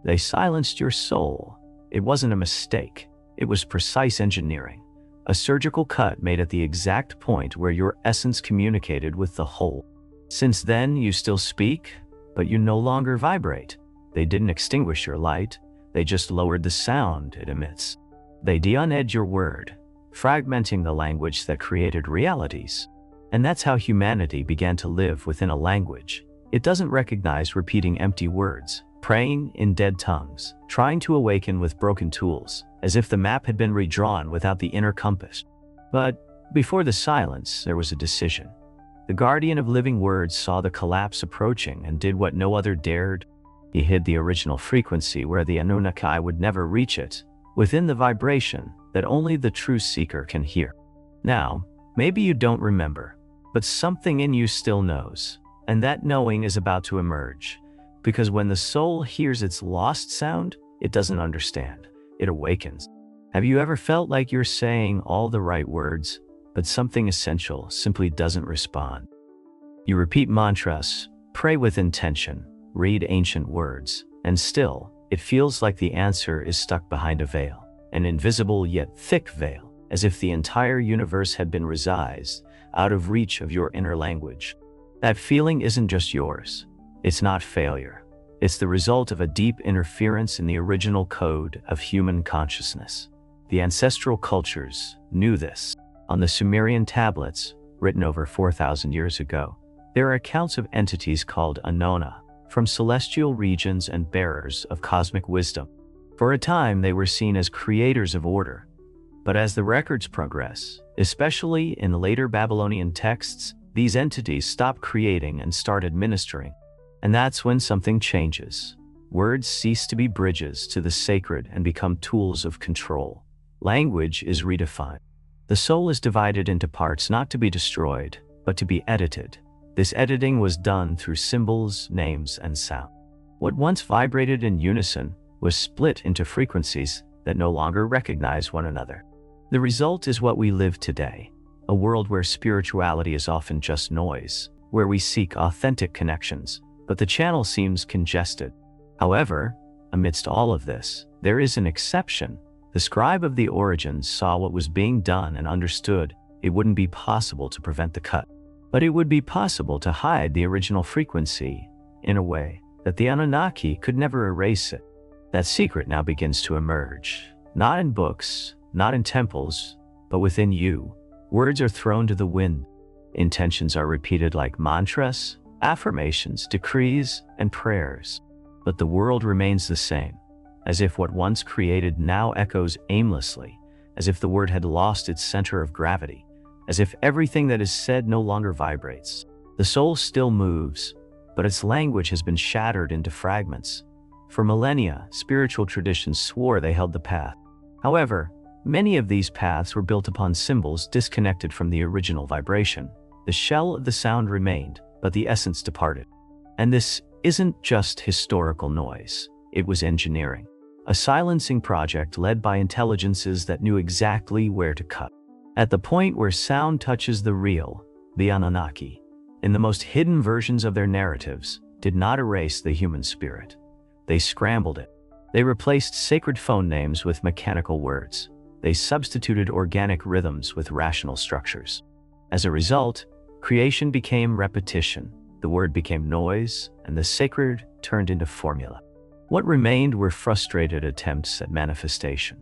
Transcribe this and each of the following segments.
They silenced your soul. It wasn't a mistake. It was precise engineering. A surgical cut made at the exact point where your essence communicated with the whole. Since then, you still speak, but you no longer vibrate. They didn't extinguish your light. They just lowered the sound it emits. They de-uned your word, fragmenting the language that created realities. And that's how humanity began to live within a language. It doesn't recognize repeating empty words, praying in dead tongues, trying to awaken with broken tools, as if the map had been redrawn without the inner compass. But before the silence, there was a decision. The guardian of living words saw the collapse approaching and did what no other dared. He hid the original frequency where the Anunnaki would never reach it, within the vibration that only the true seeker can hear. Now, maybe you don't remember, but something in you still knows, and that knowing is about to emerge. Because when the soul hears its lost sound, it doesn't understand. It awakens. Have you ever felt like you're saying all the right words, but something essential simply doesn't respond? You repeat mantras, pray with intention, read ancient words, and still, it feels like the answer is stuck behind a veil, an invisible yet thick veil, as if the entire universe had been resized, out of reach of your inner language. That feeling isn't just yours. It's not failure. It's the result of a deep interference in the original code of human consciousness. The ancestral cultures knew this. On the Sumerian tablets, written over 4,000 years ago, there are accounts of entities called Anunnaki, from celestial regions and bearers of cosmic wisdom. For a time, they were seen as creators of order. But as the records progress, especially in later Babylonian texts, these entities stop creating and start administering. And that's when something changes. Words cease to be bridges to the sacred and become tools of control. Language is redefined. The soul is divided into parts not to be destroyed, but to be edited. This editing was done through symbols, names, and sound. What once vibrated in unison was split into frequencies that no longer recognize one another. The result is what we live today, a world where spirituality is often just noise, where we seek authentic connections, but the channel seems congested. However, amidst all of this, there is an exception. The scribe of the origins saw what was being done and understood it wouldn't be possible to prevent the cut. But it would be possible to hide the original frequency in a way that the Anunnaki could never erase it. That secret now begins to emerge, not in books, not in temples, but within you. Words are thrown to the wind. Intentions are repeated like mantras, affirmations, decrees, and prayers. But the world remains the same, as if what once created now echoes aimlessly, as if the word had lost its center of gravity, as if everything that is said no longer vibrates. The soul still moves, but its language has been shattered into fragments. For millennia, spiritual traditions swore they held the path. However, many of these paths were built upon symbols disconnected from the original vibration. The shell of the sound remained, but the essence departed. And this isn't just historical noise. It was engineering. A silencing project led by intelligences that knew exactly where to cut. At the point where sound touches the real, the Anunnaki, in the most hidden versions of their narratives, did not erase the human spirit. They scrambled it. They replaced sacred phone names with mechanical words. They substituted organic rhythms with rational structures. As a result, creation became repetition, the word became noise, and the sacred turned into formula. What remained were frustrated attempts at manifestation.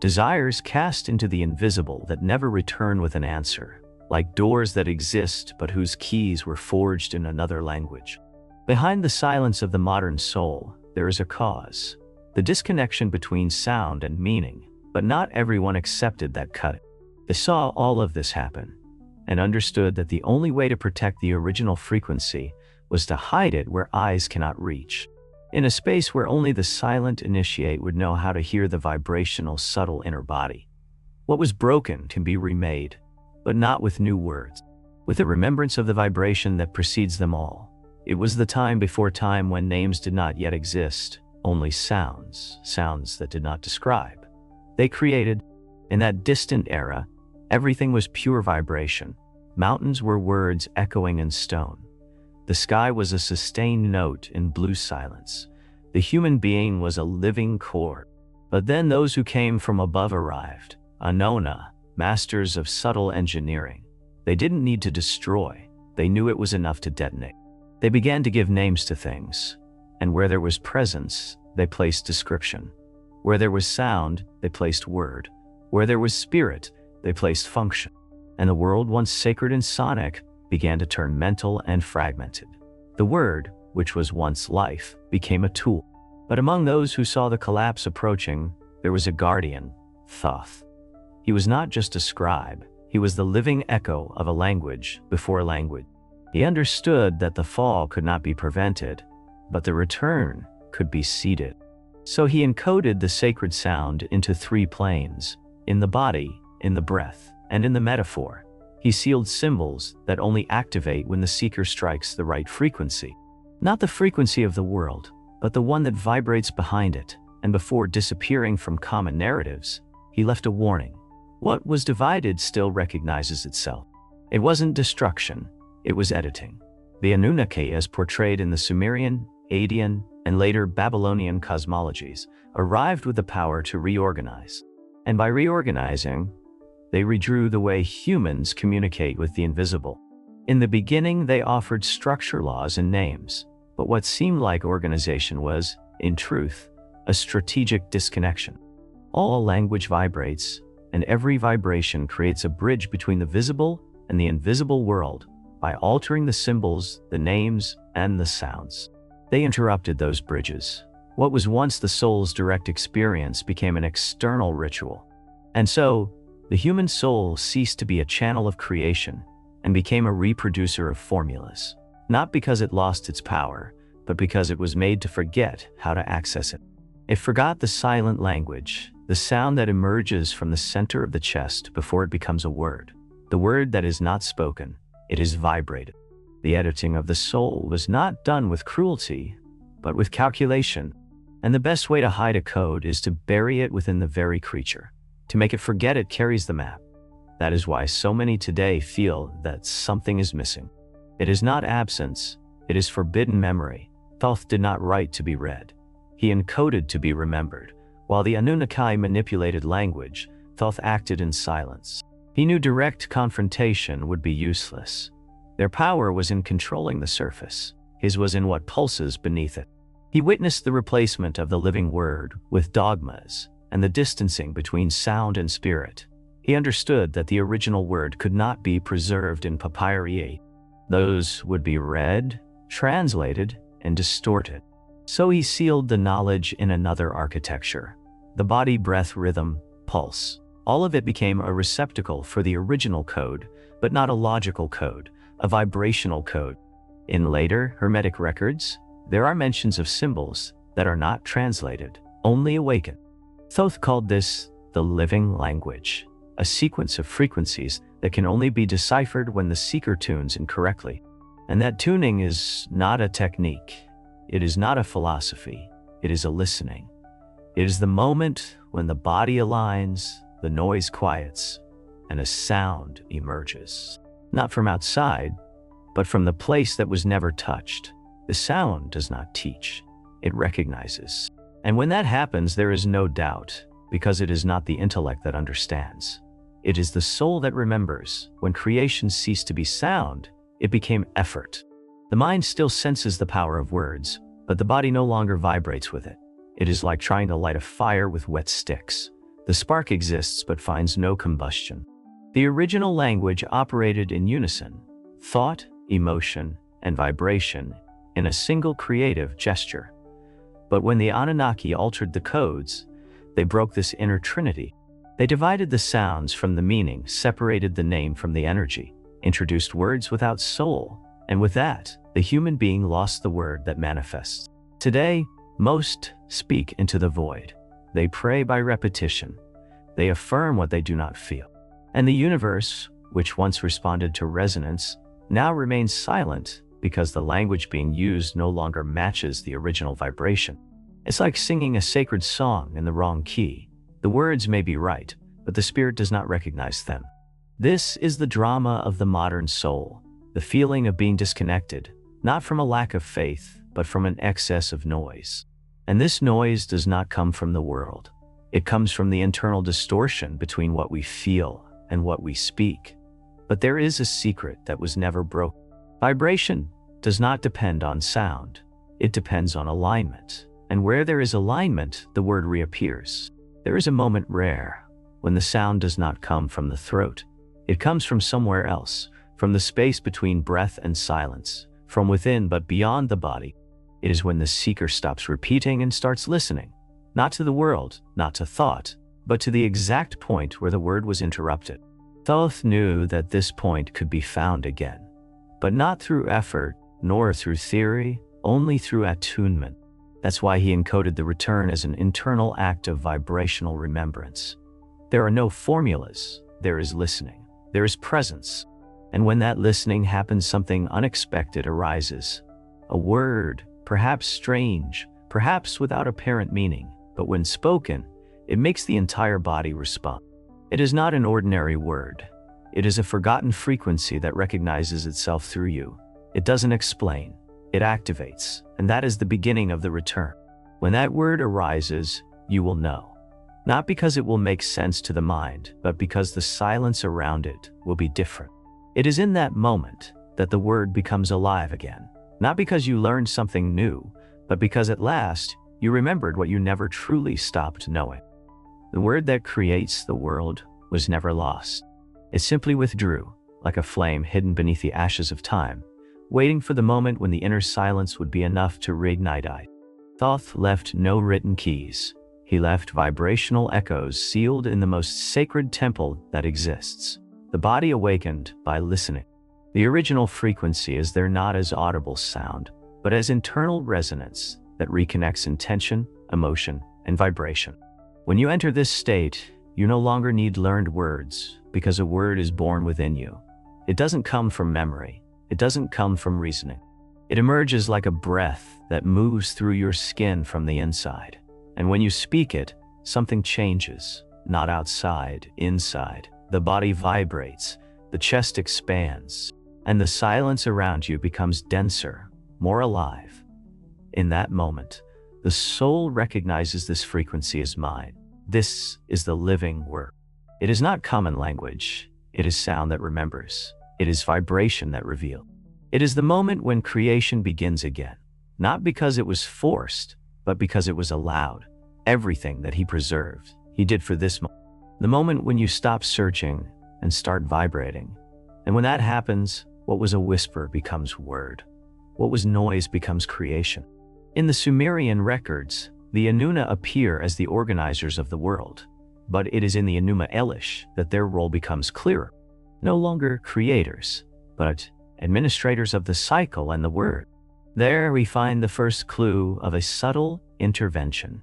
Desires cast into the invisible that never return with an answer, like doors that exist but whose keys were forged in another language. Behind the silence of the modern soul, there is a cause, the disconnection between sound and meaning, but not everyone accepted that cut. They saw all of this happen and understood that the only way to protect the original frequency was to hide it where eyes cannot reach. In a space where only the silent initiate would know how to hear the vibrational, subtle inner body. What was broken can be remade, but not with new words. With the remembrance of the vibration that precedes them all. It was the time before time when names did not yet exist, only sounds that did not describe. They created. In that distant era, everything was pure vibration. Mountains were words echoing in stone. The sky was a sustained note in blue silence. The human being was a living core. But then those who came from above arrived, Anunnaki, masters of subtle engineering. They didn't need to destroy, they knew it was enough to detonate. They began to give names to things, and where there was presence, they placed description. Where there was sound, they placed word. Where there was spirit, they placed function. And the world, once sacred and sonic, began to turn mental and fragmented. The word, which was once life, became a tool. But among those who saw the collapse approaching, there was a guardian, Thoth. He was not just a scribe, he was the living echo of a language before language. He understood that the fall could not be prevented, but the return could be seeded. So he encoded the sacred sound into 3 planes, in the body, in the breath, and in the metaphor. He sealed symbols that only activate when the seeker strikes the right frequency. Not the frequency of the world, but the one that vibrates behind it, and before disappearing from common narratives, he left a warning. What was divided still recognizes itself. It wasn't destruction, it was editing. The Anunnaki, as portrayed in the Sumerian, Akkadian, and later Babylonian cosmologies, arrived with the power to reorganize. And by reorganizing, they redrew the way humans communicate with the invisible. In the beginning, they offered structure, laws, and names, but what seemed like organization was, in truth, a strategic disconnection. All language vibrates, and every vibration creates a bridge between the visible and the invisible world by altering the symbols, the names, and the sounds. They interrupted those bridges. What was once the soul's direct experience became an external ritual. And so, the human soul ceased to be a channel of creation and became a reproducer of formulas, not because it lost its power, but because it was made to forget how to access it. It forgot the silent language, the sound that emerges from the center of the chest before it becomes a word. The word that is not spoken, it is vibrated. The editing of the soul was not done with cruelty, but with calculation. And the best way to hide a code is to bury it within the very creature, to make it forget it carries the map. That is why so many today feel that something is missing. It is not absence, it is forbidden memory. Thoth did not write to be read. He encoded to be remembered. While the Anunnaki manipulated language, Thoth acted in silence. He knew direct confrontation would be useless. Their power was in controlling the surface. His was in what pulses beneath it. He witnessed the replacement of the living word with dogmas and the distancing between sound and spirit. He understood that the original word could not be preserved in papyri. Those would be read, translated, and distorted. So he sealed the knowledge in another architecture. The body, breath, rhythm, pulse. All of it became a receptacle for the original code, but not a logical code, a vibrational code. In later Hermetic records, there are mentions of symbols that are not translated, only awaken. Thoth called this the living language, a sequence of frequencies that can only be deciphered when the seeker tunes incorrectly. And that tuning is not a technique. It is not a philosophy. It is a listening. It is the moment when the body aligns, the noise quiets, and a sound emerges. Not from outside, but from the place that was never touched. The sound does not teach, it recognizes. And when that happens, there is no doubt, because it is not the intellect that understands. It is the soul that remembers. When creation ceased to be sound, it became effort. The mind still senses the power of words, but the body no longer vibrates with it. It is like trying to light a fire with wet sticks. The spark exists but finds no combustion. The original language operated in unison, thought, emotion, and vibration, in a single creative gesture. But when the Anunnaki altered the codes, they broke this inner trinity. They divided the sounds from the meaning, separated the name from the energy, introduced words without soul, and with that, the human being lost the word that manifests. Today, most speak into the void. They pray by repetition. They affirm what they do not feel. And the universe, which once responded to resonance, now remains silent because the language being used no longer matches the original vibration. It's like singing a sacred song in the wrong key. The words may be right, but the spirit does not recognize them. This is the drama of the modern soul, the feeling of being disconnected, not from a lack of faith, but from an excess of noise. And this noise does not come from the world. It comes from the internal distortion between what we feel and what we speak. But there is a secret that was never broken. Vibration does not depend on sound. It depends on alignment. And where there is alignment, the word reappears. There is a moment rare when the sound does not come from the throat. It comes from somewhere else, from the space between breath and silence, from within but beyond the body. It is when the seeker stops repeating and starts listening, not to the world, not to thought, but to the exact point where the word was interrupted. Thoth knew that this point could be found again, but not through effort, nor through theory, only through attunement. That's why he encoded the return as an internal act of vibrational remembrance. There are no formulas, there is listening, there is presence. And when that listening happens, something unexpected arises. A word, perhaps strange, perhaps without apparent meaning, but when spoken, it makes the entire body respond. It is not an ordinary word. It is a forgotten frequency that recognizes itself through you. It doesn't explain, it activates, and that is the beginning of the return. When that word arises, you will know. Not because it will make sense to the mind, but because the silence around it will be different. It is in that moment that the word becomes alive again. Not because you learned something new, but because at last you remembered what you never truly stopped knowing. The word that creates the world was never lost. It simply withdrew, like a flame hidden beneath the ashes of time, waiting for the moment when the inner silence would be enough to reignite it. Thoth left no written keys. He left vibrational echoes sealed in the most sacred temple that exists. The body awakened by listening. The original frequency is there not as audible sound, but as internal resonance that reconnects intention, emotion, and vibration. When you enter this state, you no longer need learned words, because a word is born within you. It doesn't come from memory. It doesn't come from reasoning. It emerges like a breath that moves through your skin from the inside. And when you speak it, something changes, not outside, inside. The body vibrates, the chest expands, and the silence around you becomes denser, more alive. In that moment, the soul recognizes this frequency as mine. This is the living word. It is not common language. It is sound that remembers. It is vibration that reveals. It is the moment when creation begins again, not because it was forced, but because it was allowed. Everything that he preserved, he did for this moment. The moment when you stop searching and start vibrating. And when that happens, what was a whisper becomes word. What was noise becomes creation. In the Sumerian records, the Anunnaki appear as the organizers of the world, but it is in the Enuma Elish that their role becomes clearer. No longer creators, but administrators of the cycle and the word. There we find the first clue of a subtle intervention,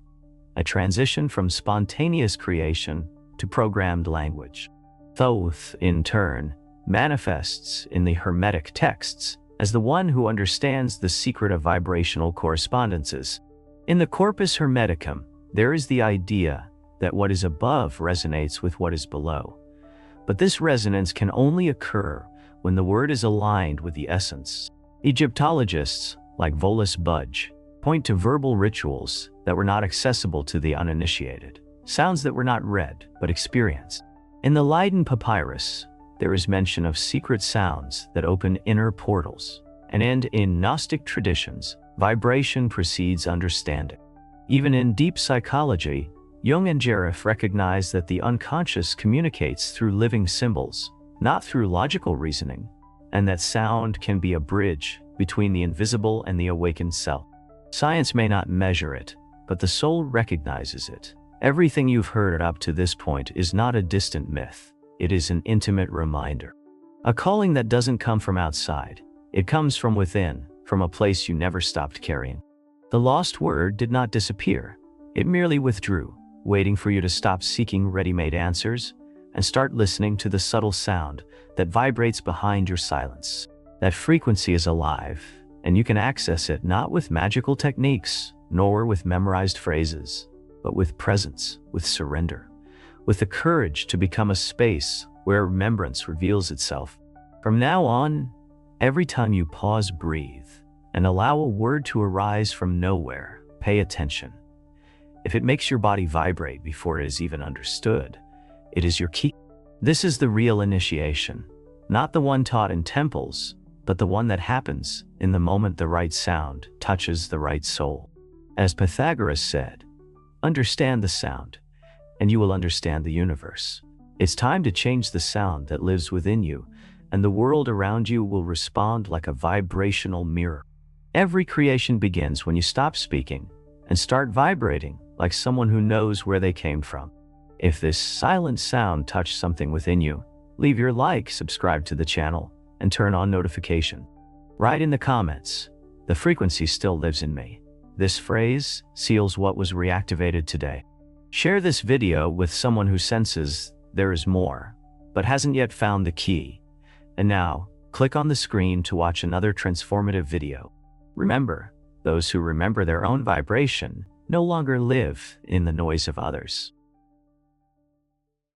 a transition from spontaneous creation to programmed language. Thoth, in turn, manifests in the Hermetic texts as the one who understands the secret of vibrational correspondences. In the Corpus Hermeticum, there is the idea that what is above resonates with what is below. But this resonance can only occur when the word is aligned with the essence. Egyptologists, like Volis Budge, point to verbal rituals that were not accessible to the uninitiated, sounds that were not read but experienced. In the Leiden Papyrus, there is mention of secret sounds that open inner portals, and in Gnostic traditions, vibration precedes understanding. Even in deep psychology, Jung and Gurdjieff recognize that the unconscious communicates through living symbols, not through logical reasoning, and that sound can be a bridge between the invisible and the awakened self. Science may not measure it, but the soul recognizes it. Everything you've heard up to this point is not a distant myth. It is an intimate reminder. A calling that doesn't come from outside. It comes from within, from a place you never stopped carrying. The lost word did not disappear. It merely withdrew, waiting for you to stop seeking ready-made answers and start listening to the subtle sound that vibrates behind your silence. That frequency is alive, and you can access it not with magical techniques, nor with memorized phrases, but with presence, with surrender, with the courage to become a space where remembrance reveals itself. From now on, every time you pause, breathe, and allow a word to arise from nowhere, Pay attention. If it makes your body vibrate before it is even understood, it is your key. This is the real initiation, not the one taught in temples, but the one that happens in the moment the right sound touches the right soul. As Pythagoras said, understand the sound, and you will understand the universe. It's time to change the sound that lives within you, and the world around you will respond like a vibrational mirror. Every creation begins when you stop speaking and start vibrating like someone who knows where they came from. If this silent sound touched something within you, leave your like, subscribe to the channel, and turn on notification. Write in the comments, "The frequency still lives in me." This phrase seals what was reactivated today. Share this video with someone who senses there is more, but hasn't yet found the key. And now, click on the screen to watch another transformative video. Remember, those who remember their own vibration no longer live in the noise of others.